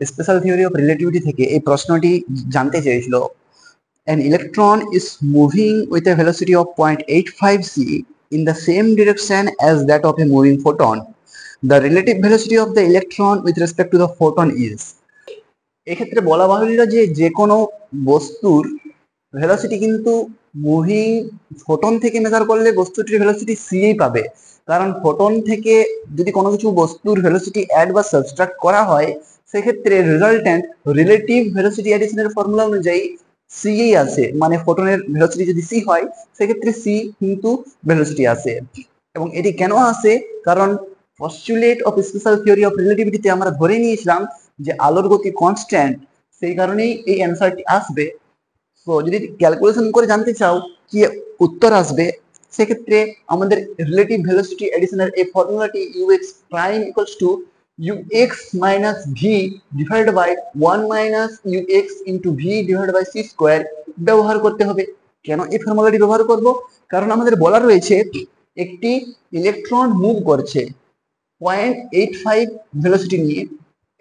Special theory of relativity থেকে এই প্রশ্নটি জানতে চেয়েছিল, an electron is moving with a velocity of 0.85 c in the same direction as that of a moving photon. The relative velocity of the electron with respect to the photon is. এক্ষেত্রে বলা বাহুল্য যে কোনো বস্তুর velocity কিন্তু moving photon থেকে measure করলে বস্তুটির ভেলোসিটি সি এই পাবে, কারণ ফোটন থেকে যদি কোনো কিছু বস্তুর ভেলোসিটি অ্যাড বা সাবট্রাক্ট করা হয় সেক্ষেত্রে রেজাল্টেন্ট রিলেটিভ ভেলোসিটি অ্যাডিশনের ফর্মুলা অনুযায়ী সি এই আসে, মানে ফোটনের ভেলোসিটি যদি সি হয় সেক্ষেত্রে সি কিন্তু ভেলোসিটি আসে। এবং এটি কেন আসে, কারণ postulate of special theory of রিলেটিভিটিতে আমরা ধরে নিয়েছিলাম যে আলোর গতি কনস্ট্যান্ট, সেই কারণেই এই অ্যান্সারটি আসবে। তো যদি ক্যালকুলেশন করে জানতে চাও কি উত্তর আসবে, সেক্ষেত্রে আমাদের রিলেটিভ ভেলোসিটি এডিশনের এই ফর্মুলাটি ux prime equals to ux minus V divided by 1 minus ux into V divided by C square ব্যবহার করতে হবে। কেন এই ফর্মুলাটি ব্যবহার করব, কারণ আমাদের বলা রয়েছে একটি ইলেকট্রন মুভ করছে 0.85 ভেলোসিটি নিয়ে,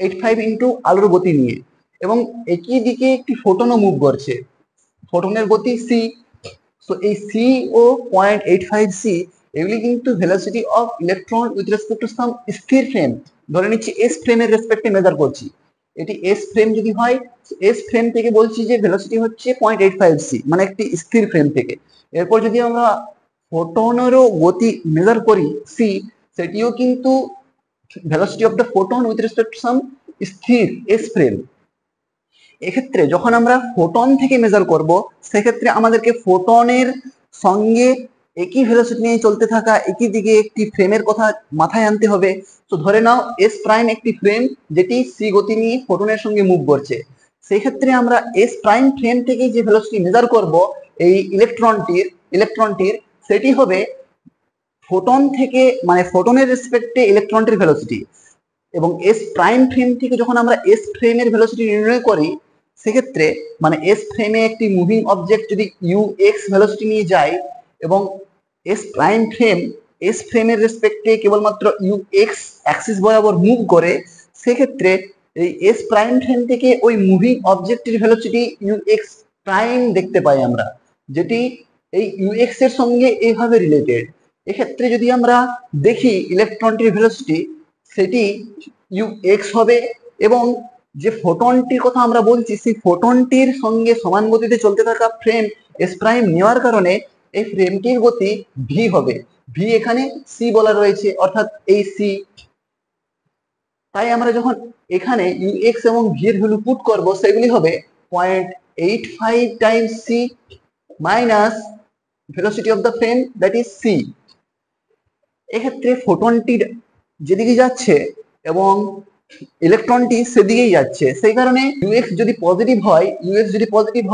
85 ইন্টু আলোর গতি নিয়ে, এবং একই দিকে একটি ফোটনও মুভ করছে, ফোটনের গতি সি। সো এই সি ও 0.85 সি এগুলি কিন্তু velocity of electron with respect to some স্থির ফ্রেম, ধরে নিচ্ছি এস ফ্রেমের রেসপেক্টে মেজার করছি। এটি এস ফ্রেম যদি হয়, এস ফ্রেম থেকে বলছি যে ভেলোসিটি হচ্ছে 0.85 সি, মানে একটি স্থির ফ্রেম থেকে। এরপর যদি আমরা ফোটনেরও গতি মেজার করি সি, সেটিও কিন্তু velocity of the photon with respect to some স্থির এস ফ্রেম। এক্ষেত্রে যখন আমরা ফোটন থেকে মেজার করব সেক্ষেত্রে আমাদেরকে ফোটনের সঙ্গে একই ভেলোসিটি নিয়ে চলতে থাকা একই দিকে একটি ফ্রেমের কথা মাথায় আনতে হবে। তো ধরে নাও এস প্রাইম একটি ফ্রেম যেটি সি গতি নিয়ে ফোটনের সঙ্গে মুভ করছে, সেই ক্ষেত্রে আমরা এস প্রাইম ফ্রেম থেকে যে ভেলোসিটি মেজার করব এই ইলেকট্রনটির সেটি হবে ফোটন থেকে, মানে ফোটনের রেসপেক্টে ইলেকট্রনটির ভেলোসিটি। এবং এস প্রাইম ফ্রেম থেকে যখন আমরা এস ফ্রেমের ভেলোসিটি নির্ণয় করি সেক্ষেত্রে মানে এস ফ্রেমে একটি মুভিং অবজেক্ট যদি ইউ এক্স ভেলোসিটি নিয়ে যায় এবং এস প্রাইম ফ্রেম এস ফ্রেমের রেসপেক্টে কেবলমাত্র ইউ এক্স অ্যাক্সিস বরাবর মুভ করে, সেক্ষেত্রে এই এস প্রাইম ফ্রেম থেকে ওই মুভিং অবজেক্টের ভেলোসিটি ইউ এক্স প্রাইম দেখতে পাই আমরা, যেটি এই ইউ এক্স এর সঙ্গে এইভাবে রিলেটেড। এক্ষেত্রে যদি আমরা দেখি ইলেকট্রনটির ভেলোসিটি সেটি ইউ এক্স হবে, এবং যে ফোটনটির কথা আমরা বলছি সেই ফোটনটির সঙ্গে সমান গতিতে চলতে থাকা ফ্রেম এস প্রাইম নেওয়ার কারণে এই ফ্রেমটির গতি ভি হবে। ভি এখানে সি বলা রয়েছে, অর্থাৎ এই সি। তাই আমরা যখন এখানে ইউ এক্স এবং ভি এর ভ্যালু পুট করব সেগুলি হবে 0.85 times C minus velocity of the frame that is C. এক্ষেত্রে ফোটনটির যেদিকে যাচ্ছে এবং ইলেকট্রনটি সেদিকেই যাচ্ছে, সেই কারণে ইউএক্স যদি পজিটিভ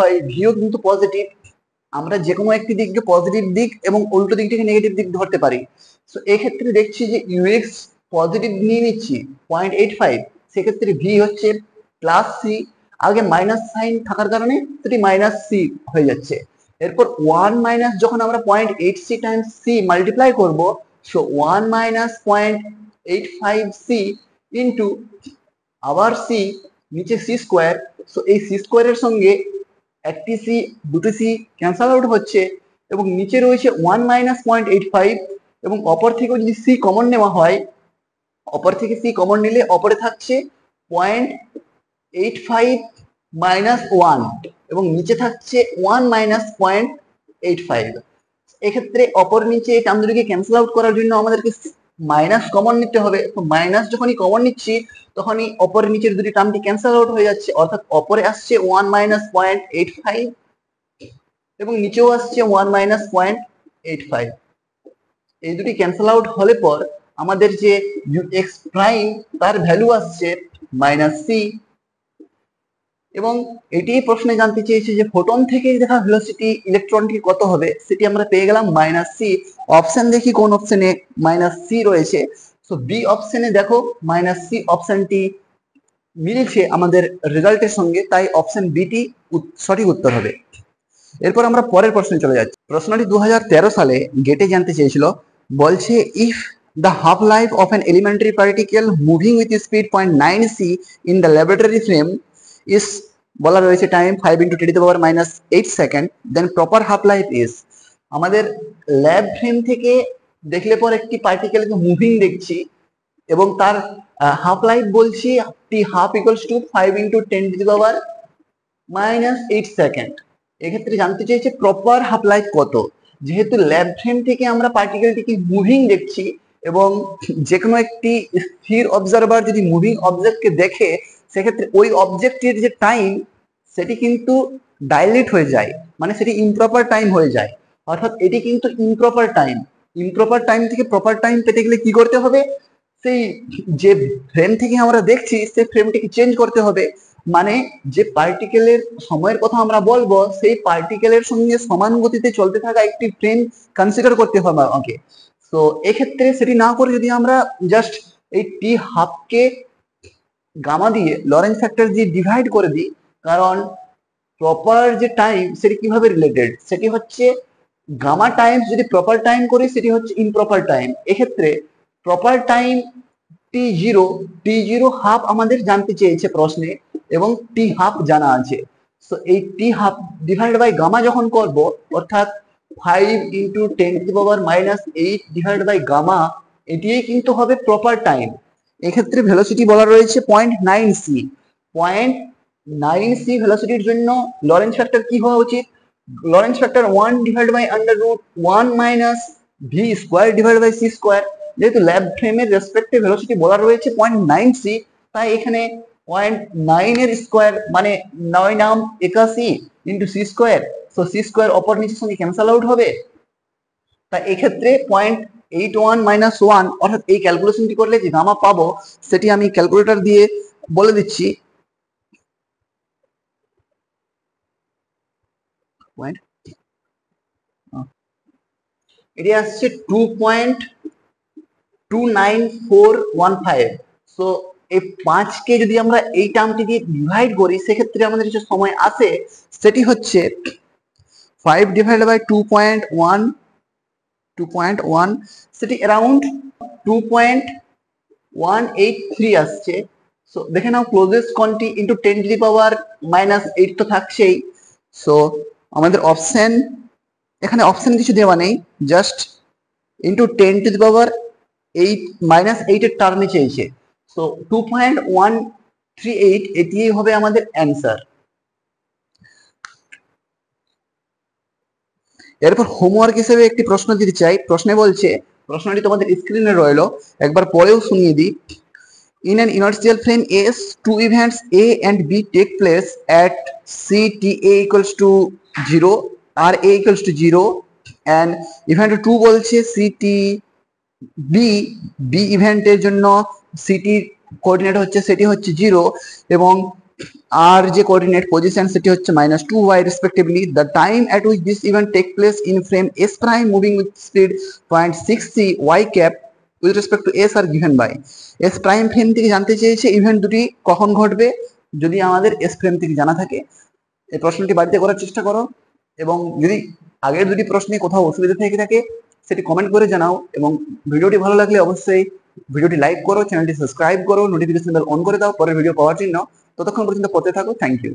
হয় ভিও কিন্তু পজিটিভ। আমরা যে কোনো একটি দিককে পজিটিভ দিক এবং উল্টো দিকটিকে নেগেটিভ দিক ধরতে পারি। তো এক্ষেত্রে দেখছি যে ইউএক্স পজিটিভ নিয়ে নিচ্ছি 0.85, সেক্ষেত্রে ভি হচ্ছে প্লাস সি, আগে মাইনাস সাইন থাকার কারণে সেটি মাইনাস সি হয়ে যাচ্ছে। এরপর 1 মাইনাস যখন আমরা 0.8c টাইমস সি মাল্টিপ্লাই করব, সো 1 মাইনাস 0.85 সি ইন্টু আবার সি, নিচে সি স্কোয়ার। সো এই সি স্কোয়ারের সঙ্গে একটি সি দুটি সি ক্যান্সেল আউট হচ্ছে এবং নিচে রয়েছে 1 মাইনাস 0.85, এবং অপর থেকে যদি সি কমন নেওয়া হয়, অপর থেকে সি কমন নিলে অপরে থাকছে 0.85 মাইনাস 1 এবং নিচে থাকছে 1 মাইনাস 0.85। এক্ষেত্রে অপর নিচে এই টার্ম দুটিকে ক্যান্সেল আউট করার জন্য আমাদেরকে মাইনাস কমন নিতে হবে। তো মাইনাস যখনই কমন নিচ্ছি তখনই অপরের নিচের দুটি টার্মটি ক্যান্সেল আউট হয়ে যাচ্ছে, অর্থাৎ অপরে আসছে 1 মাইনাস 0.85 এবং নিচেও আসছে 1 মাইনাস 0.85। এই দুটি ক্যান্সেল আউট হলে পর আমাদের যে এক্স প্রাইম তার ভ্যালু আসছে মাইনাস সি। এবং এটি প্রশ্নে জানতে চেয়েছে যে ফোটন থেকে দেখা ভেলোসিটি ইলেকট্রনটি কত হবে, সেটি আমরা পেয়ে গেলাম মাইনাস সি। অপশন দেখি কোন অপশনে মাইনাস সি রয়েছে। সো বি অপশনে দেখো মাইনাস সি অপশনটি মিলছে আমাদের রেজাল্টের সঙ্গে, তাই অপশন বিটি সঠিক উত্তর হবে। এরপর আমরা পরের প্রশ্নে চলে যাচ্ছি। প্রশ্নটি 2013 সালে গেটে জানতে চেয়েছিল, বলছে if The half-life of an elementary particle moving with speed 0.9 c in the laboratory frame is বলা রয়েছে time 5 × 10⁻⁻8 second, then proper half life is, আমাদের ল্যাব ফ্রেম থেকে দেখলে পর একটি পার্টিকেলকে মুভিং দেখছি এবং তার হাফ লাইফ বলছি টি হাফ ইকুয়ালস টু 5 × 10⁻⁻8 সেকেন্ড। এক্ষেত্রে জানতে চাইছে প্রপার হাফ লাইফ কত। যেহেতু ল্যাব ফ্রেম থেকে আমরা পার্টিকেলটিকে মুভিং দেখছি এবং যে কোনো একটি স্থির অবজারভার যদি মুভিং অবজেক্টকে দেখে, সেক্ষেত্রে ওই অবজেক্টের যে টাইম সেটি কিন্তু ডাইলেট হয়ে যায়, মানে সেটি ইমপ্রপার টাইম হয়ে যায়। অর্থাৎ এটি কিন্তু ইমপ্রপার টাইম। ইমপ্রপার টাইম থেকে প্রপার টাইম পেতে গেলে কি করতে হবে, সেই যে ফ্রেম থেকে আমরা দেখছি সেই ফ্রেমটিকে চেঞ্জ করতে হবে। মানে যে পার্টিকেলের সময়ের কথা আমরা বলবো, সেই পার্টিকেলের সঙ্গে সমান গতিতে চলতে থাকা একটি ফ্রেম কনসিডার করতে হবে আমাকে। তো এক্ষেত্রে সেটি না করে যদি আমরা জাস্ট এই টি হাফকে গামা দিয়ে লরেন্স ফ্যাক্টর দিয়ে ডিভাইড করে দিই, কারণ প্রপার যে টাইম সেটি কিভাবে রিলেটেড, সেটি হচ্ছে গামা টাইম যদি প্রপার টাইম করি সেটি হচ্ছে ইমপ্রপার টাইম। এক্ষেত্রে প্রপার টাইম টি জিরো হাফ আমাদের জানতে চেয়েছে প্রশ্নে এবং টি হাফ জানা আছে। তো এই টি হাফ ডিভাইড বাই গামা যখন করব, অর্থাৎ 5 × 10⁻⁻8 ডিভাইড বাই গামা, এটিই কিন্তু হবে প্রপার টাইম। এক্ষেত্রে ভেলোসিটি বলা রয়েছে 0.9 সি। 0.9 সি ভেলোসিটির জন্য লরেন্স ফ্যাক্টর কি হওয়া উচিত, Lawrence factor 1/√1 - v² divide by c²। যেহেতু ল্যাব ফ্রেমের রেসপেক্টিভ ভেলোসিটি বলা রয়েছে 0.9 সি, তাই এখানে 0.9 এর স্কোয়ার মানে 9×81 × c²। তো c² অপর নিচের সঙ্গে ক্যান্সেল আউট হবে। তাই এক্ষেত্রে 0.81 - 1, অর্থাৎ এই ক্যালকুলেশনটি করলে যে গামা পাবো সেটি আমি ক্যালকুলেটর দিয়ে বলে দিচ্ছি। এটি আসছে 2.29415। সো এই 5কে যদি আমরা এই টার্মটি দিয়ে ডিভাইড করি, সেক্ষেত্রে আমাদের যে সময় আসে সেটি হচ্ছে 5 ডিভাইড বাই 2.1, সেটি অ্যারাউন্ড 2.183 আসছে। সো দেখে নাও ক্লোজেস্ট কোয়ান্টিটি ইন্টু 10⁻⁻8 তো থাকছেই। সো আমাদের অপশন, এখানে অপশন কিছু দেওয়া নেই, জাস্ট ইন্টু 10⁻8 এর টার্মে চেয়েছে। সো 2.138 এটি হবে আমাদের অ্যান্সার। এরপর হোমওয়ার্ক হিসেবে একটি প্রশ্ন দিতে চাই। প্রশ্নে বলছে, প্রশ্নটি তোমাদের স্ক্রিনে রইলো, একবার পরেও শুনিয়ে দিই। In an inertial frame S, two events A and B take place at c ta equals to 0, ra equals to 0, and event 2 বলছে c t b ইভেন্টের জন্য ct কোঅর্ডিনেট হচ্ছে সেটি হচ্ছে 0 এবং আর যে কোঅর্ডিনেট পজিশন সেটি হচ্ছে -2y respectively. The time at which this event take place in frame S prime moving with speed 0.6 c y cap with respect to S are given by. S prime frame থেকে জানতে চেয়েছে event দুটি কখন ঘটবে, যদি আমাদের S frame থেকে জানা থাকে। এই প্রশ্নটি বাড়িতে করার চেষ্টা করো এবং যদি আগের দুটি প্রশ্নে কোথাও অসুবিধা থেকে থাকে সেটি কমেন্ট করে জানাও। এবং ভিডিওটি ভালো লাগলে অবশ্যই ভিডিওটি লাইক করো, চ্যানেলটি সাবস্ক্রাইব করো, নোটিফিকেশন বেল অন করে দাও পরের ভিডিও পাওয়ার জন্য। ততক্ষণ পর্যন্ত পড়তে থাকো। Thank you.